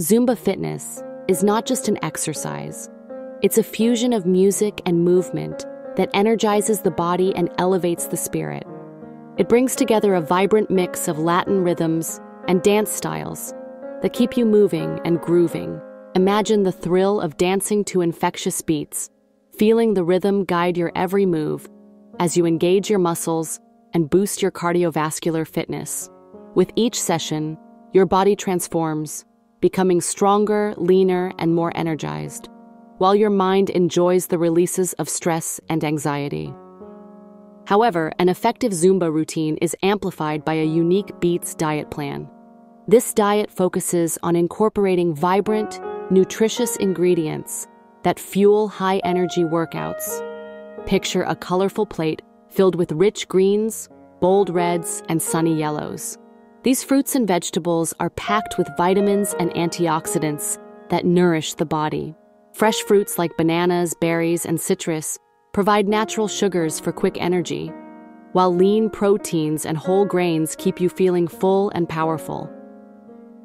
Zumba Fitness is not just an exercise. It's a fusion of music and movement that energizes the body and elevates the spirit. It brings together a vibrant mix of Latin rhythms and dance styles that keep you moving and grooving. Imagine the thrill of dancing to infectious beats, feeling the rhythm guide your every move as you engage your muscles and boost your cardiovascular fitness. With each session, your body transforms, becoming stronger, leaner, and more energized, while your mind enjoys the releases of stress and anxiety. However, an effective Zumba routine is amplified by a unique Beats diet plan. This diet focuses on incorporating vibrant, nutritious ingredients that fuel high-energy workouts. Picture a colorful plate filled with rich greens, bold reds, and sunny yellows. These fruits and vegetables are packed with vitamins and antioxidants that nourish the body. Fresh fruits like bananas, berries, and citrus provide natural sugars for quick energy, while lean proteins and whole grains keep you feeling full and powerful.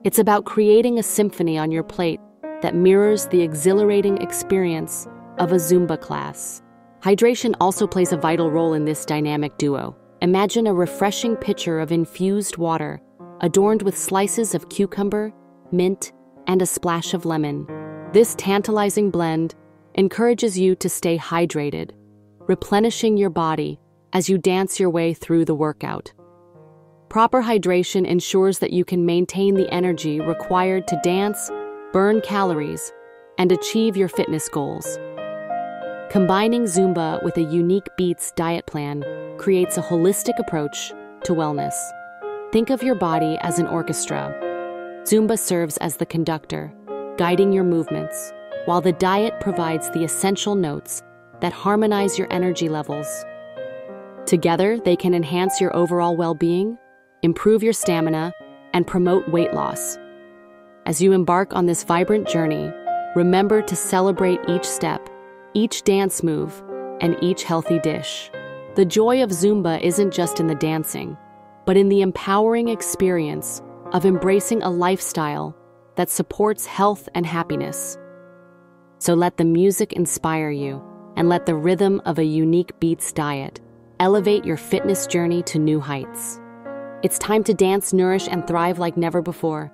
It's about creating a symphony on your plate that mirrors the exhilarating experience of a Zumba class. Hydration also plays a vital role in this dynamic duo. Imagine a refreshing pitcher of infused water, adorned with slices of cucumber, mint, and a splash of lemon. This tantalizing blend encourages you to stay hydrated, replenishing your body as you dance your way through the workout. Proper hydration ensures that you can maintain the energy required to dance, burn calories, and achieve your fitness goals. Combining Zumba with a unique Beats diet plan creates a holistic approach to wellness. Think of your body as an orchestra. Zumba serves as the conductor, guiding your movements, while the diet provides the essential notes that harmonize your energy levels. Together, they can enhance your overall well-being, improve your stamina, and promote weight loss. As you embark on this vibrant journey, remember to celebrate each step, each dance move, and each healthy dish. The joy of Zumba isn't just in the dancing, but in the empowering experience of embracing a lifestyle that supports health and happiness. So let the music inspire you, and let the rhythm of a unique Beats diet elevate your fitness journey to new heights. It's time to dance, nourish, and thrive like never before.